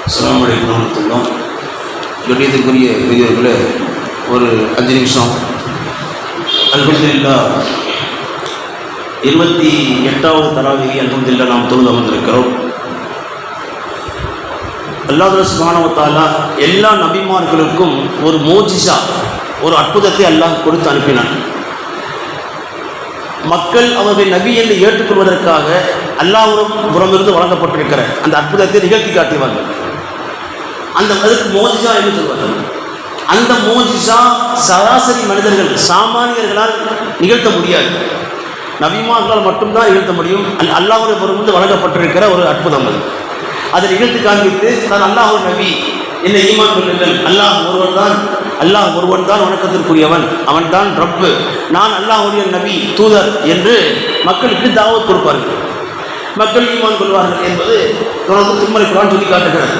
அஸ்ஸலாமு அலைக்கும் வரஹ்மத்துல்லாஹ். கண்ணியத்திற்குரிய பெரியவர்களே, ஒரு 5 நிமிஷம். அல்ஹம்துலில்லாஹ் 28வது தராவீஹ் அல்ஹம்துலில்லாஹ் நாம் தொழுது அமர்ந்திருக்கிறோம். அல்லாஹ் சுப்ஹானஹு வ தஆலா எல்லா நபிமார்களுக்கும் ஒரு மோஜிசா, ஒரு அற்புதத்தை அல்லாஹ் கொடுத்து அனுப்பினான். மக்கள் அவர்கள் நபி என்று ஏற்றுக்கொள்வதற்காக அல்லாஹ்விடமிருந்து வழங்கப்பட்டிருக்கிற அந்த அற்புதத்தை நிகழ்த்தி காட்டுவார்கள். அதுக்கு மோஜிசா என்று சொல்வார்கள். அந்த மோஜிசா சராசரி மனிதர்கள், சாமானியர்களால் நிகழ்த்த முடியாது. நபிமார்களால் மட்டும்தான் நிகழ்த்த முடியும். அல்லாஹ்விடமிருந்து வழங்கப்பட்டிருக்கிற ஒரு அற்புதம் அது. அதை நிகழ்த்தி காண்பித்து நான் அல்லாஹ் நபி, என்னை ஈமான் கொள்ளுங்கள், அல்லாஹ் ஒருவன் தான் வணக்கத்திற்குரியவன், அவன் தான் ரப்பு, நான் அல்லாஹ்வுடைய நபி தூதர் என்று மக்களுக்கு தாவத் கொடுப்பார்கள். மக்கள் ஈமான் கொள்வார்கள் என்பது தொடர்ந்து திருமறை குர்ஆன் சொல்லி காட்டுகிறது.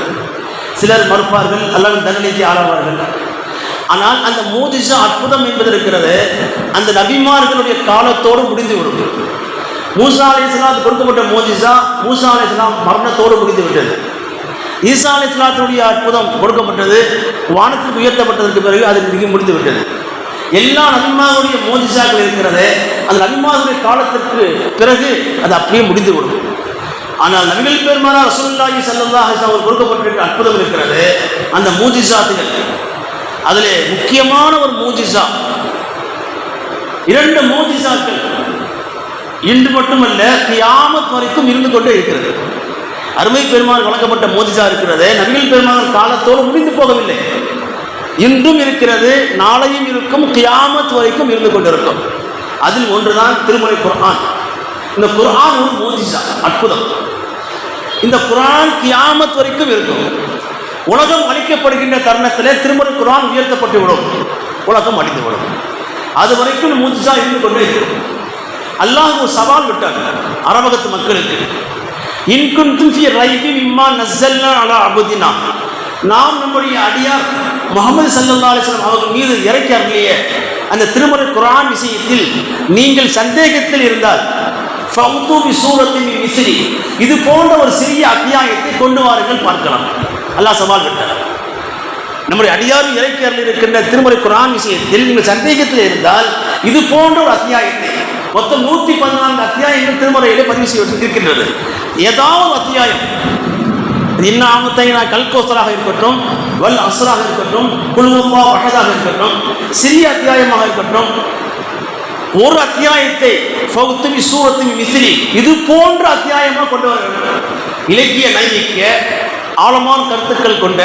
சிலர் மறுப்பார்கள், அல்லாஹ்வின் தண்டனைக்கு ஆளாவார்கள். ஆனால் அந்த மோஜிசா அற்புதம் என்பது இருக்கிறது, அந்த நபிமார்களுடைய காலத்தோடு முடிந்துவிடும். மூசா அலைஹிஸ்ஸலாம் கொடுக்கப்பட்ட மோஜிசா மூசா அலைஹிஸ்ஸலாம் மரணத்தோடு முடிந்து விட்டது. ஈசா அலைஹிஸ்ஸலாத்துடைய அற்புதம் கொடுக்கப்பட்டது, வானத்திற்கு உயர்த்தப்பட்டதற்கு பிறகு அது முடிந்து விட்டது. எல்லா நபிமார்களுடைய மோஜிசாக்கள் இருக்கிறது, அந்த நபிமார்களுடைய காலத்திற்கு பிறகு அது அப்படியே முடிந்துவிடும். ஆனால் நபிகள் பெருமானார் ரசூலுல்லாஹி ஸல்லல்லாஹு அலைஹி வஸல்லம் கொடுக்கப்பட்டிருக்கிற அற்புதம் இருக்கிறது, அந்த மூஜிசாத்துகள். அதில் முக்கியமான ஒரு மூஜிசா, 2 மூஜிசாக்கள் இன்று மட்டுமல்ல கியாமத் வரைக்கும் இருந்து கொண்டே இருக்கிறது. அருமை பெருமாள் வழங்கப்பட்ட மோஜிசா இருக்கிறது, நபிகள் பெருமாள் காலத்தோடு முடிந்து போகவில்லை, இன்றும் இருக்கிறது, நாளையும் இருக்கும், கியாமத் வரைக்கும் இருந்து கொண்டிருக்கும். அதில் ஒன்றுதான் திருமறை குர்ஆன். இந்த குர்ஆன் ஒரு மோஜிசா, அற்புதம். இந்த குர்ஆன் கியாமத் வரைக்கும் இருக்கும். உலகம் அழிக்கப்படுகின்ற தருணத்தில் திருமறை குர்ஆன் உயர்த்தப்பட்டு விடும், உலகம் அழிந்துவிடும். அது வரைக்கும் மோஜிசா இருந்து கொண்டே இருக்கும். அல்லாஹ் ஒரு சவால் விட்டார் அரபகத்து மக்களுக்கு, இன் குன்தும் ஃபீ ரைபின் மிம்மா நஸ்ஸல்னா அலா அப்தினா, நாம் நம்முடைய அடியார் முஹம்மது ஸல்லல்லாஹு அலைஹி வஸல்லம் அவர்கள் மீது இறக்கி அருளிய அந்த திருமறை குர்ஆன் விஷயத்தில் நீங்கள் சந்தேகத்தில் இருந்தால் ஃபௌது பி சூரத்தின் மிஸ்லி, இது போன்ற ஒரு சிறிய அத்தியாயத்தை கொண்டு வாருங்கள் பார்க்கலாம். அல்லாஹ் சவால் விட்டார். நம்முடைய அடியார் இறக்கி அருளி இருக்கின்ற திருமறை குர்ஆன் விஷயத்தில் நீங்கள் சந்தேகத்தில் இருந்தால் இது போன்ற ஒரு அத்தியாயத்தை, மொத்தம் 114 அத்தியாயங்கள் திருமறையிலே பதிவு செய்யப்பட்டிருக்கின்றது. ஏதாவது அத்தியாயம், கல்கோசராக இருக்கட்டும், வல் அஸ்ராக இருக்கட்டும், குல்ஹுவா அஹதாக இருக்கட்டும், சிறிய அத்தியாயமாக இருக்கட்டும், ஒரு அத்தியாயத்தை ஃபௌத்துமி சூரத்துமி மிஸ்லி, இது போன்ற அத்தியாயமாக கொண்டு வர வேண்டும். இலக்கிய நைமிக்க ஆழமான கருத்துக்கள் கொண்ட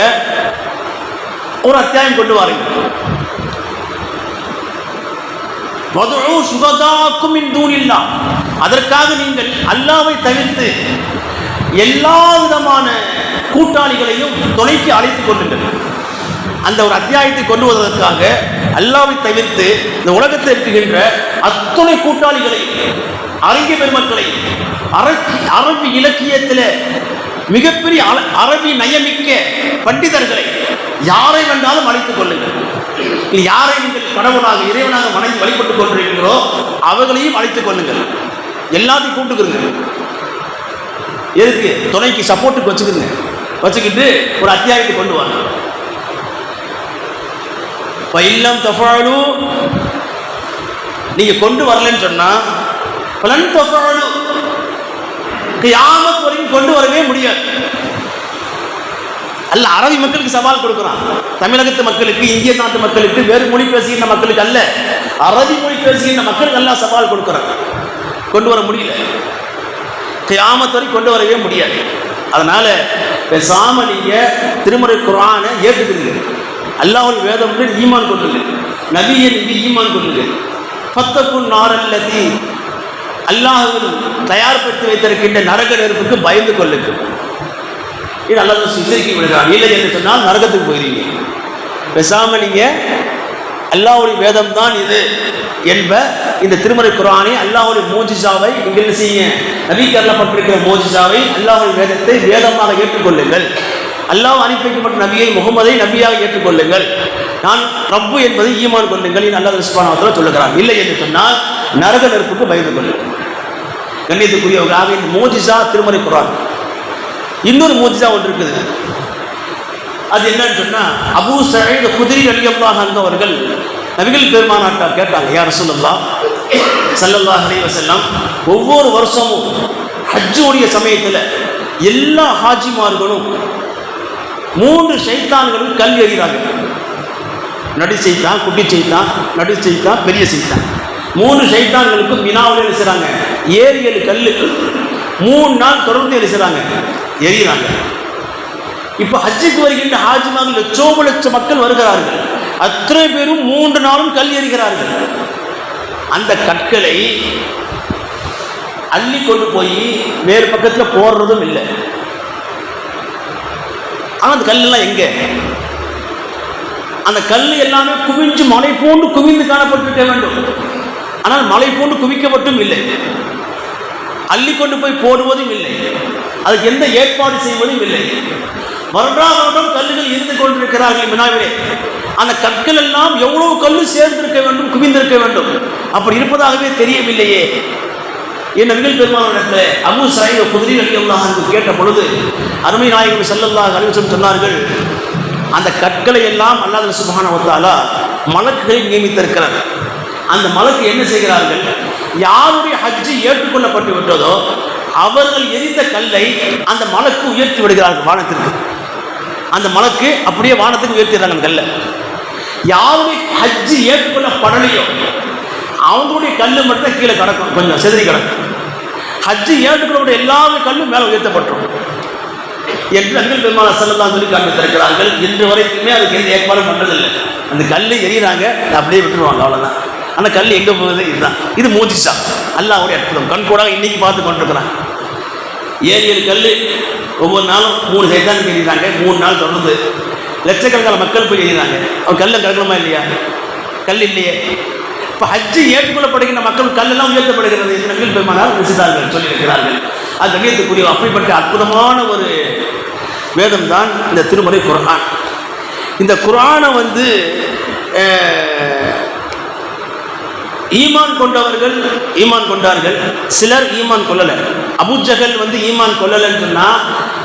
ஒரு அத்தியாயம் கொண்டு வாருங்கள். வதுஉ சுஹதாக்கும் மின் தூனில்லாஹ், அதற்காக நீங்கள் அல்லாஹ்வை தவிர்த்து எல்லா விதமான கூட்டாளிகளையும் துணைக்கு அழைத்துக் கொள்ளுங்கள். அந்த ஒரு அத்தியாயத்தை கொண்டு வருவதற்காக அல்லாஹ்வை தவிர்த்து இந்த உலகத்தில் இருக்கின்ற அத்துணை கூட்டாளிகளை, அறிஞ பெருமக்களை, அரபி இலக்கியத்தில் மிகப்பெரிய அரபி நயமிக்க பண்டிதர்களை யாரை வேண்டாலும் அழைத்துக் கொள்ளுங்கள். யாரை நீங்கள் கடவுளாக இறைவனாக வணங்கி வழிபட்டுக் கொண்டிருக்கிறோ அவர்களையும் அழைத்துக் கொள்ளுங்கள். எல்லாத்தையும் கூட்டுக்குங்க. எதுக்கு? துணைக்கு சப்போர்ட்டுக்கு வச்சுக்குங்க. வச்சுக்கிட்டு ஒரு அத்தியாயத்தை கொண்டு வாங்க. இல்லம் தஃபாலு, நீங்க கொண்டு வரலன்னு சொன்னா பலன் தஃபாலு, கியாமத் வரைக்கும் கொண்டு வரவே முடியாது. அல்ல அரபி மக்களுக்கு சவால் கொடுக்குறான். தமிழகத்து மக்களுக்கு, இந்திய நாட்டு மக்களுக்கு, வேறு மொழி பேசுகின்ற மக்களுக்கு அல்ல, அரபி மொழி பேசுகின்ற மக்களுக்கு எல்லாம் சவால் கொடுக்குறான். கொண்டு வர முடியல, கியாமத் வரை கொண்டு வரவே முடியாது. அதனால பேசாம நீங்க திருமறை குர்ஆனை ஏற்றுக்கிறீங்க, அல்லாஹ்வுடைய வேதம் ஈமான் கொள்ளுங்க, நபியை நம்பி ஈமான் கொள்ளுங்க. ஃபத்தகுன் நாரல்லதி, அல்லாஹ்வில் தயார்படுத்தி வைத்திருக்கின்ற நரக நெருப்புக்கு பயந்து கொள்ளுங்க. இது அல்லாஹ் எச்சரிக்கை விடுகிறான். இல்லை என்று சொன்னால் நரகத்துக்கு போகிறீங்க. பேசாம நீங்க அல்லாஹ்வுடைய வேதம் தான் இது என்ப இந்த திருமறை குர்ஆனை, அல்லாஹ்வுடைய மோஜிசாவை நீங்கள் என்ன செய்யுங்க, நபிக்கு அருளப்பட்டிருக்கிற மோஜிசாவை, அல்லாஹ்வுடைய வேதத்தை வேதமாக ஏற்றுக்கொள்ளுங்கள். அல்லாஹ் அனுப்பி வைக்கப்பட்ட நபியை, முகமதை நபியாக ஏற்றுக்கொள்ளுங்கள். நான் ரப்பு என்பதை ஈமான் கொள்ளுங்கள். அல்லாஹ் சுப்ஹானஹு வ தஆலா சொல்லுகிறான். இல்லை என்று சொன்னால் நரக நெருப்புக்கு பயந்து கொள்ளுங்கள். கண்ணியத்துக்குரியவர்களாக இந்த மோஜிசா திருமறை குர்ஆன். இன்னொரு மோஜிசா ஒன்று இருக்குது. அது என்னன்னு சொன்னா, அபூ சயீத் குத்ரி ரலியல்லாஹு அன்ஹு அவர்கள் நபிகள் பெருமானார்ட்ட கேட்டாங்க, யா ரசூலல்லாஹ் ஸல்லல்லாஹு அலைஹி வஸல்லம், ஒவ்வொரு வருஷமும் ஹஜ்ஜுடைய சமயத்தில் எல்லா ஹாஜிமார்களும் 3 ஷைத்தான்களும் கல் எறிகிறாங்க. நடு செய்தான், குட்டி செய்தான், நடு செய்தான், பெரிய செய்தான். 3 ஷைத்தான்களுக்கு மினாவில் எழுசுறாங்க 7 கல் 3 நாள் தொடர்ந்து எழுசுறாங்க, எறிகிறாங்க. இப்போ ஹஜ்ஜுக்கு வருகின்ற ஹாஜிமார்கள் லட்சோப மக்கள் வருகிறார்கள். அத்தனை பேரும் 3 நாளும் கல் எறிகிறார்கள். அந்த கற்களை அள்ளி கொண்டு போய் வேறு பக்கத்தில் போடுறதும் இல்லை. ஆனால் அந்த கல்லெல்லாம் எங்கே? அந்த கல் எல்லாமே குவிஞ்சு மலை போன்று குவிந்து காணப்பட்டிருக்க வேண்டும். ஆனால் மலை போன்று குவிக்கப்பட்டும் இல்லை. அள்ளி கொண்டு போய் போடுவதும் இல்லை. அதுக்கு எந்த ஏற்பாடு செய்வதும் இல்லை. வருடாவருடம் கல்லுகள் இருந்து கொண்டிருக்கிறார்கள் மினாவிலே. அந்த கற்கள் எல்லாம் எவ்வளவு கல்லு சேர்ந்திருக்க வேண்டும், குவிந்திருக்க வேண்டும். அப்படி இருப்பதாகவே தெரியவில்லையே. என் நபிகள் பெருமானிடத்தில் அபூ சயீத் குத்ரி ரலியல்லாஹு அன்ஹு கேட்ட பொழுது அருமை நாயகம் ஸல்லல்லாஹு அலைஹி வஸல்லம் சொன்னார்கள், அந்த கற்களை எல்லாம் அல்லாஹ் சுப்ஹானஹு வ தஆலா மலக்குகளை நியமித்திருக்கிறார். அந்த மலக்கு என்ன செய்கிறார்கள், யாருடைய ஹஜ்ஜு ஏற்றுக்கொள்ளப்பட்டு விட்டதோ அவர்கள் எரிந்த கல்லை அந்த மலக்கு உயர்த்தி விடுகிறார்கள் வானத்திற்கு. அந்த மலக்கு அப்படியே வானத்துக்கு உயர்த்திடுறாங்க அந்த கல்லை. யாருடைய ஹஜ்ஜு ஏற்றுக்கொள்ளப்படலையோ அவங்களுடைய கல்லு மட்டும் கீழே கிடக்கும், கொஞ்சம் செதறி கிடக்கும். ஹஜ்ஜு ஏற்றுக்கொள்ள எல்லா கல்லும் மேலே உயர்த்தப்பட்டோம் என்று நபிகள் பெருமானார் ஸல்லல்லாஹு அலைஹி வஸல்லம் காண்பித்திருக்கிறார்கள். இன்று வரைக்குமே அதுக்கு எந்த ஏற்பாடும் பண்ணுறதில்லை. அந்த கல் எறிகிறாங்க, அப்படியே விட்டுருவாங்க, அவ்வளோதான். ஆனால் கல் எங்கே போகுது? இதுதான். இது மூஜிசா, அல்லாஹ்வுடைய அற்புதம். கண்கூடாக இன்னைக்கு பார்த்து கொண்டிருக்கிறாங்க. 7 கல் ஒவ்வொரு நாளும் 3 சைத்தான் எறிகிறாங்க. 3 நாள் தொடர்ந்து லட்சக்கணக்கான மக்கள் போய் எறிகிறாங்க. அவன் கல்லை கிடக்கணுமா இல்லையா? கல் இல்லையே. இப்போ ஹஜ்ஜு ஏற்றுக்கொள்ளப்படுகின்ற மக்கள் கல்லெல்லாம் உயர்த்தப்படுகிறது என்று நபிகள் பெருமானார் விசித்தார்கள் சொல்லியிருக்கிறார்கள். அது கண்ணியத்துக்குரிய அப்படிப்பட்ட அற்புதமான ஒரு வேதம் தான் இந்த திருமறை குர்ஆன். இந்த குர்ஆனை ஈமான் கொண்டவர்கள் ஈமான் கொண்டார்கள், சிலர் ஈமான் கொள்ளலை. அபூஜஹல் ஈமான் கொள்ளலைன்னு சொன்னால்,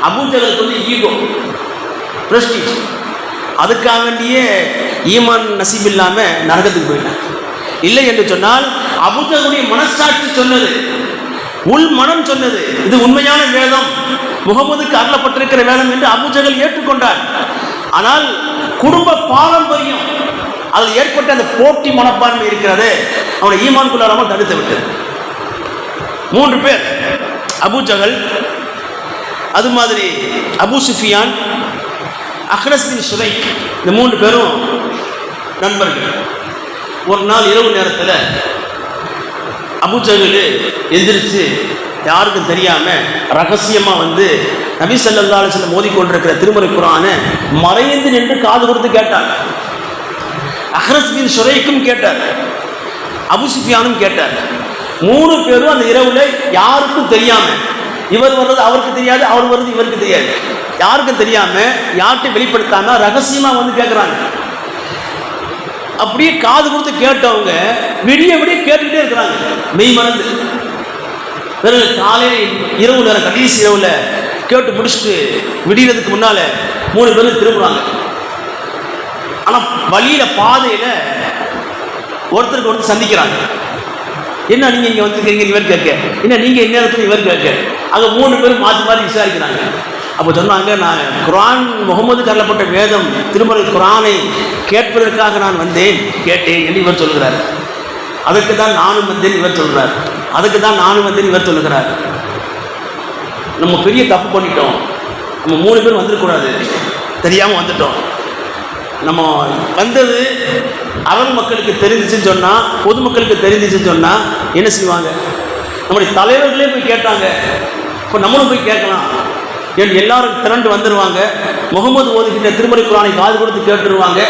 அபூஜஹலுக்கு ஈகோ, பிரஸ்டீஜ், அதுக்காக வேண்டியே ஈமான் நசீப் இல்லாமல் நரகத்துக்கு போயிட்டாங்க. இல்லை என்று சொன்னால் அபூஜஹலுடைய மனசாட்சி சொன்னது, உள் மனம் சொன்னது, இது உண்மையான வேதம், முகமதுக்கு அருளப்பட்டிருக்கிற வேதம் என்று அபூஜஹல் ஏற்றுக்கொண்டார். ஆனால் குடும்ப பாரம்பரியம், அதில் ஏற்பட்ட அந்த போட்டி மனப்பான்மை இருக்கிறது, அவனை ஈமான் கொள்ளாமல் தடுத்து விட்டது. 3 பேர், அபூஜஹல், அது மாதிரி அபூ சுஃபியான், அஹ்னஸ் பின் சுலைக், இந்த 3 பேரும் நண்பர்கள். ஒரு நாள் இரவு நேரத்தில் அபூஜஹல் எந்திரிச்சு யாருக்கும் தெரியாமல் ரகசியமாக நபி ஸல்லல்லாஹு அலைஹி வஸல்லம் ஓதிக்கொண்டிருக்கிற திருமறை குர்ஆனை மறைந்து நின்று காது கொடுத்து கேட்டார். அஹ்னஸ் பின் சுலைக்கும் கேட்டார், அபூ சுஃபியானும் கேட்டார். 3 பேரும் அந்த இரவுல யாருக்கும் தெரியாம, இவர் வர்றது அவருக்கு தெரியாது, அவர் வர்றது இவருக்கு தெரியாது, யாருக்கும் தெரியாம, யார்கிட்டையும் வெளிப்படுத்தாம ரகசியமா கேட்குறாங்க. அப்படியே காது கொடுத்து கேட்டவங்க விடிய விடிய கேட்டுக்கிட்டே இருக்கிறாங்க, மெய் மறந்து. பிறகு காலையில் இரவு நேரம், கடைசி இரவுல கேட்டு முடிச்சுட்டு விடியறதுக்கு முன்னால 3 பேரும் திரும்புறாங்க. ஆனால் வழியில பாதையில் ஒருத்தருக்கு ஒருத்தர் சந்திக்கிறாங்க. என்ன நீங்கள் இங்கே வந்துருக்கீங்க, இவர் கேட்க, என்ன நீங்கள் இந்நேரத்தில் இவர் கேட்க. அங்கே 3 பேரும் மாற்றி மாற்றி விசாரிக்கிறாங்க. அப்போ சொன்னாங்க, நான் குர்ஆன் முகமதுக்கு அருளப்பட்ட வேதம் திருமறை குர்ஆனை கேட்பதற்காக நான் வந்தேன், கேட்டேன் என்று இவர் சொல்கிறார். அதுக்கு தான் நானும் வந்தேன் இவர் சொல்கிறார். அதுக்கு தான் நானும் வந்தேன் இவர் சொல்லுகிறார். நம்ம பெரிய தப்பு பண்ணிட்டோம். நம்ம 3 பேர் வந்துடக்கூடாது, தெரியாமல் வந்துட்டோம். நம்ம வந்தது அரபு மக்களுக்கு தெரிஞ்சிச்சுன்னு சொன்னால், பொதுமக்களுக்கு தெரிஞ்சிச்சுன்னு சொன்னால் என்ன செய்வாங்க? நம்முடைய தலைவர்களே போய் கேட்டாங்க, இப்போ நம்மளும் போய் கேட்கலாம் என்று எல்லாரும் திரண்டு வந்துடுவாங்க. முகமது ஓதுகின்ற திருமறை குர்ஆனை காது கொடுத்து கேட்டுருவாங்க.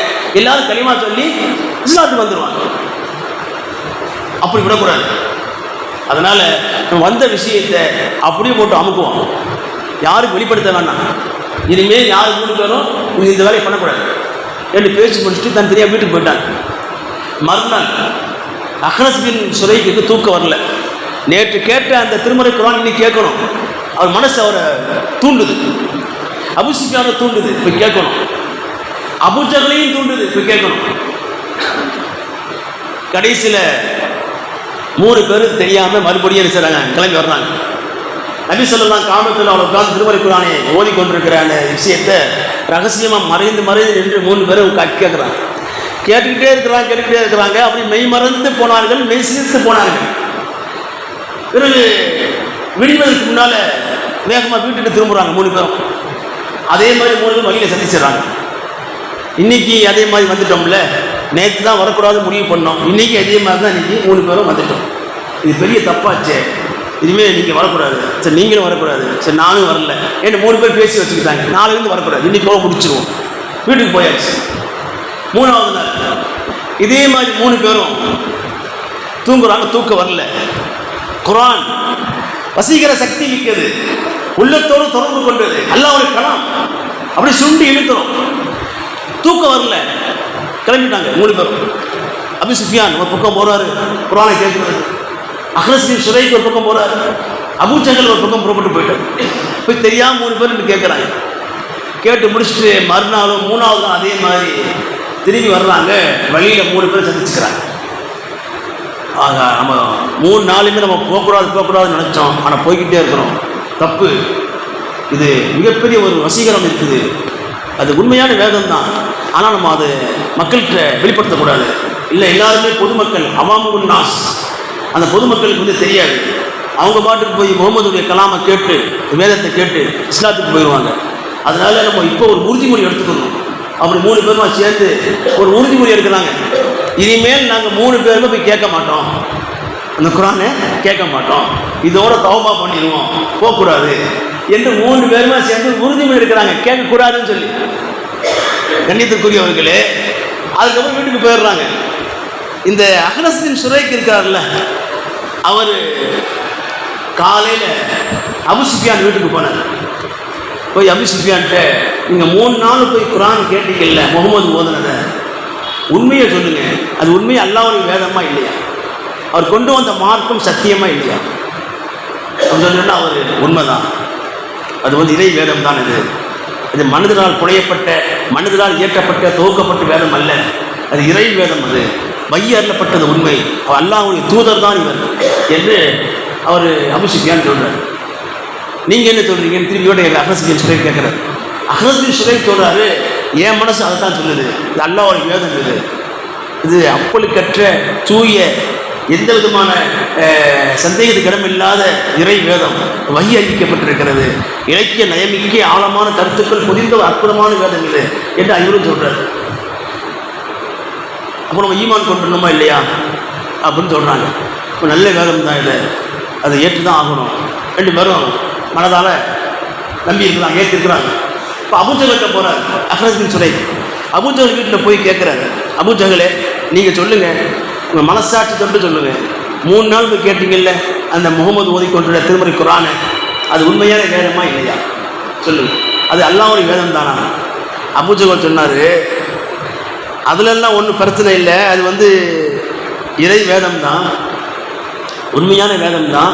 எல்லாரும் கலிமா சொல்லி இஸ்லாத்துக்கு வந்துடுவாங்க. அப்படி விடக்கூடாது. அதனால் நம்ம வந்த விஷயத்தை அப்படியே போட்டு அமுக்குவோம், யாருக்கு வெளிப்படுத்த வேண்டாம். இனிமேல் யார் 3 பேரும் இந்த வேலையை பண்ணக்கூடாது என்று பேசி முடிச்சுட்டு தன் தெரியாம வீட்டுக்கு போயிட்டாங்க. மறுநாள் அஹ்னஸ் பின் சுலைக்கு தூக்கம் வரல. நேற்று கேட்ட அந்த திருமறை குர்ஆன் இன்னைக்கு கேட்கணும். அவர் மனசு அவரை தூண்டுது, அபூ சுஃபியானை தூண்டுது, போய் கேட்கணும். அபூஜகலையும் தூண்டுது. போய் கேட்கணும். கடைசியில் 3 பேரும் தெரியாம மறுபடியும் என்ன செய்றாங்க, கிளம்பி வர்றாங்க. நபி ஸல்லல்லாஹு காமத்தில் அவளை உட்கார்ந்து திருமறை குர்ஆனை ஓதிக்கொண்டிருக்கிற அந்த விஷயத்தை ரகசியமாக மறைந்து நின்று 3 பேரும் கேட்குறாங்க. கேட்டுக்கிட்டே இருக்கிறாங்க. அப்படி மெய் மறந்து போனார்கள், மெய் சிரித்து போனார்கள். பிறகு விடுவதற்கு முன்னால வேகமாக வீட்டுக்கு திரும்புகிறாங்க 3 பேரும். அதே மாதிரி 3 பேரும் வழியில் சந்திச்சிடறாங்க. இன்னைக்கு அதே மாதிரி வந்துட்டோம்ல, நேற்று தான் வரக்கூடாது முடிவு பண்ணோம், இன்னைக்கு அதே மாதிரி தான் இன்னைக்கு 3 பேரும் வந்துட்டோம். இது பெரிய தப்பாச்சே, இனிமேல் நீங்கள் வரக்கூடாது. சரி நீங்களும் வரக்கூடாது, சரி நானும் வரல ஏன்னு 3 பேர் பேசி வச்சுக்கிட்டாங்க. நாளையிலேருந்து வரக்கூடாது, இன்னைக்கு முடிச்சிருவோம். வீட்டுக்கு போயாச்சு. 3வது நாள் இதே மாதிரி 3 பேரும் தூங்குறாங்க. தூக்கம் வரல. குர்ஆன் வசீகர சக்தி மிக்கது, உள்ளத்தோடு தொடர்பு கொண்டது, அல்லாஹ்வுடைய கலாம் அப்படி சுண்டி இழுக்கிறோம். தூக்கம் வரல, கிளம்பிட்டாங்க 3 பேரும். அபூ சுஃபியான் ஒரு பக்கம் போறாரு, குர்ஆனை கேட்கிறது. அஹ்னஸ் பின் ஷுரைக் ஒரு பக்கம் போறாரு. அபூ ஜஹல் ஒரு பக்கம் புறப்பட்டு போயிட்டார். போய் தெரியாம 3 பேர் கேட்குறாங்க. கேட்டு முடிச்சுட்டு மறுநாளும் 3வது நாள் அதே மாதிரி திரும்பி வர்றாங்க. வழியில் 3 பேர் சந்திச்சுக்கிறாங்க. ஆக நம்ம 3 நாளுமே நம்ம போகக்கூடாதுன்னு நினச்சோம், ஆனால் போய்கிட்டே இருக்கிறோம். தப்பு. இது மிகப்பெரிய ஒரு வசீகரம் இருக்குது. அது உண்மையான வேதம் தான், ஆனால் நம்ம அதை மக்கள்கிட்ட வெளிப்படுத்தக்கூடாது. இல்லை எல்லாருமே பொதுமக்கள், அவாமுல் நாஸ், அந்த பொதுமக்களுக்கு தெரியாது. அவங்க பாட்டுக்கு போய் முகமதுடைய கலாமை கேட்டு வேதத்தை கேட்டு இஸ்லாத்துக்கு போயிடுவாங்க. அதனால நம்ம இப்போ ஒரு உறுதிமொழி எடுத்துக்கணும். அப்படி 3 பேருமா சேர்ந்து ஒரு உறுதிமொழி எடுக்கிறாங்க. இனிமேல் நாங்கள் 3 பேருமே போய் கேட்க மாட்டோம், அந்த குர்ஆனை கேட்க மாட்டோம், இதோட தௌபா பண்ணிடுவோம், போகக்கூடாது என்று 3 பேருமா சேர்ந்து உறுதிமொழி எடுக்கிறாங்க, கேட்கக்கூடாதுன்னு சொல்லி. கண்ணியத்துக்குரியவர்களே, அதுக்கப்புறம் வீட்டுக்கு போயிடுறாங்க. இந்த அஹ்னஸ் பின் ஷுரைக் இருக்கார்ல, அவர் காலையில் அபூ சுஃபியான் வீட்டுக்கு போனார். போய் அபூ சுஃபியான்கிட்ட, நீங்கள் 3 நாள் போய் குர்ஆன் கேட்டீங்கல்ல முகமது ஓதுனதை, உண்மையை சொல்லுங்க, அது உண்மையை அல்லாஹ்வுடைய வேதமா இல்லையா, அவர் கொண்டு வந்த மார்க்கம் சத்தியமா இல்லையா? அப்படின்னு சொன்னா அவர் உண்மைதான், அது இறை வேதம் தான். இது மனிதனால் புனையப்பட்ட, மனிதனால் இயற்றப்பட்ட தொகுக்கப்பட்ட வேதம் அல்ல, அது இறை வேதம். அது மைய அருளப்பட்டது உண்மை, அல்லாஹ்வுடைய தூதர் தான் இவர் என்று அவர் அபூ சுஃபியான் சொல்றார். நீங்கள் என்ன சொல்கிறீங்கன்னு திரும்பியோட அஹ்னஸ் பின் ஷுரைக் கேட்குறாரு. அஹ்னஸ் பின் ஷுரைக் சொல்கிறாரு, என் மனசு அதை தான் சொல்லுது, இது அல்லாஹ்வுடைய வேதம். இது அப்பழுக்கற்ற தூய எந்த விதமான சந்தேகத்துக்கு இடமில்லாத இறை வேதம், வஹி அறிவிக்கப்பட்டிருக்கிறது. இலக்கிய நயமிக்க ஆழமான கருத்துக்கள் பொதிந்த ஒரு அற்புதமான வேதம் இது என்று இவரும் சொல்கிறார். அப்போ நம்ம ஈமான் கொண்டுணுமா இல்லையா அப்படின்னு சொல்கிறாங்க. இப்போ நல்ல வேதம் தான் இது, அதை ஏற்று தான் ஆகணும். 2 பேரும் மனதால் நம்பி இருக்கிறாங்க, ஏற்றிருக்கிறாங்க. இப்போ அபூ ஜஹல்கிட்ட போகிறார் அஹ்னஸ் பின் ஷுரைக். அபூ ஜஹல் வீட்டில் போய் கேட்குறாரு, அபூ ஜஹலே நீங்கள் சொல்லுங்கள், உங்கள் மனசாட்சி தொட்டு சொல்லுங்கள், 3 நாள் போய் கேட்டீங்கல்ல அந்த முகமது ஓதிக்கொண்டுள்ள திருமறை குர்ஆனை, அது உண்மையான வேதமா இல்லையா சொல்லுங்கள், அது அல்லாஹ்வுடைய வேதம் தானா? அபூ ஜஹல் சொன்னார், அதுலெல்லாம் ஒன்றும் பிரச்சனை இல்லை, அது இறை வேதம் தான், உண்மையான வேதம் தான்.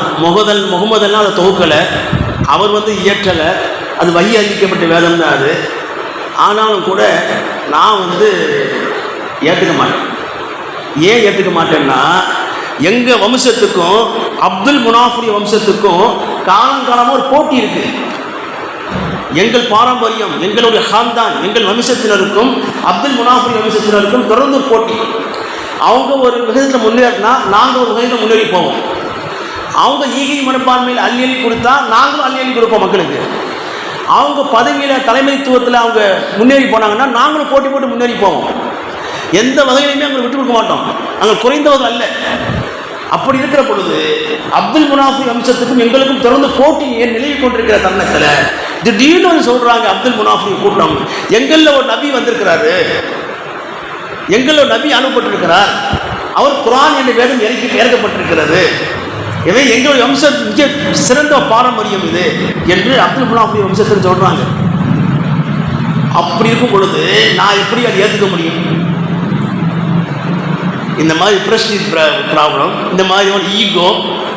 முகமதெல்லாம் அதை தொகுக்கலை, அவர் இயற்றலை, அது வஹி அறிவிக்கப்பட்ட வேதம் தான் அது. ஆனாலும் கூட நான் ஏற்றுக்க மாட்டேன். ஏன் ஏற்றுக்க மாட்டேன்னா, எங்கள் வம்சத்துக்கும் அப்துல் முனாஃபுடைய வம்சத்துக்கும் காலங்காலமாக ஒரு போட்டி இருக்குது. எங்கள் பாரம்பரியம், எங்களுடைய ஹான்தான், எங்கள் வம்சத்தினருக்கும் அப்துல் முனாஃபுடைய வம்சத்தினருக்கும் தொடர்ந்து ஒரு போட்டி. அவங்க ஒரு விதத்தில் முன்னேறினா நாங்கள் ஒரு விதத்தில் முன்னேறி போவோம். அவங்க ஈகை மனப்பான்மையில் அள்ளி கொடுத்தா நாங்களும் அள்ளி கொடுப்போம் மக்களுக்கு. அவங்க பதவியில் தலைமைத்துவத்தில் அவங்க முன்னேறி போனாங்கன்னா நாங்களும் போட்டி போட்டு முன்னேறி போவோம். எந்த வகையிலையுமே அவங்களை விட்டு கொடுக்க மாட்டோம், நாங்கள் குறைந்தவர்கள் அல்ல. அப்படி இருக்கிற பொழுது அப்துல் முனாஃபி வம்சத்துக்கும் எங்களுக்கும் தொடர்ந்து போட்டி நிலவி கொண்டிருக்கிற தருணத்தில் திடீர்னு சொல்கிறாங்க, அப்துல் முனாஃபி கூட்டம், எங்களில் ஒரு நபி வந்திருக்கிறாரு, எங்களில் ஒரு நபி அனுப்பப்பட்டிருக்கிறார், அவர் குர்ஆன் என்ற வேதம் இறக்கப்பட்டிருக்கிறது, இவை எங்களுடைய வம்சம் மிக சிறந்த பாரம்பரியம் இது என்று அப்துல் முனாஃபி வம்சத்தில் சொல்கிறாங்க. அப்படி இருக்கும் பொழுது நான் எப்படி அதை ஏற்றுக்க முடியும்? இந்த மாதிரி பிரஸ்டீஜ் ப்ராப்ளம், இந்த மாதிரி ஒரு ஈகோ,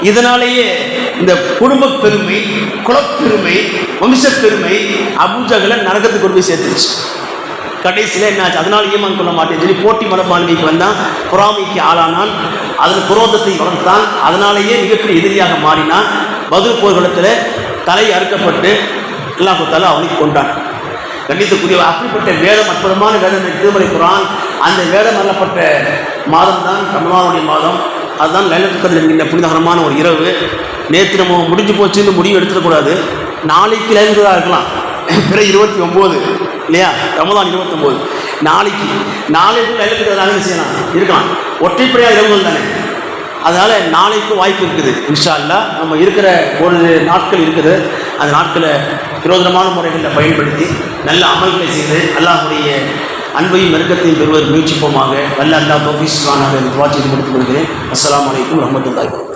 இதனாலேயே இந்த குடும்ப பெருமை, குலப்பெருமை, வம்சப்பெருமை அபூ ஜஹலை நரகத்துக்கு கொண்டு போய் சேர்த்துருச்சு. கடைசியில் என்னாச்சு, அதனால் ஈமான் கொள்ள மாட்டேன்னு சொல்லி போட்டி மனப்பான்மைக்கு வந்தான், பொறாமைக்கு ஆளானான், அதில் குரோதத்தை வளர்த்தான், அதனாலேயே மிகப்பெரிய எதிரியாக மாறினான். பத்ர் போர்க்களத்தில் தலை அறுக்கப்பட்டு அல்லாஹ் தஆலா அவனை கொண்டான். கண்டித்துக்குரிய அப்படிப்பட்ட வேதம், அற்புதமான வேதம் திருமறை குர்ஆன். அந்த வேதம் அருளப்பட்ட மாதம் தான் ரமலானுடைய மாதம். அதுதான் லைலத்துல் கத்ர் என்கின்ற புனிதகரமான ஒரு இரவு. நேற்று நம்ம முடிஞ்சு போச்சுன்னு முடிவு எடுத்துடக்கூடாது. நாளைக்கு லைலத்துல் கத்ரா இருக்கலாம், பிற 29 இல்லையா, ரமலான் 29, நாளைக்கு லைலத்துல் கத்ராக செய்யலாம், இருக்கலாம். ஒற்றைப்படையாக இரவுகள் தானே, அதனால் நாளைக்கு வாய்ப்பு இருக்குது. இன்ஷா அல்லாஹ் நம்ம இருக்கிற ஒரு நாட்கள் இருக்குது, அந்த நாட்களை பிரயோஜனமான முறைகளில் பயன்படுத்தி நல்ல அமல்களை செய்து அல்லாஹ்வுடைய அன்பையும் நெருக்கத்தையும் பெறுவதற்கு முயற்சிப்போமாக. வல்ல அல்லாஹ் தௌஃபீக் செய்வானாக என்று துஆ செய்து முடித்துக் கொள்கிறேன். அஸ்ஸலாமு அலைக்கும் வரஹ்மத்துல்லாஹி வபரகாத்துஹு.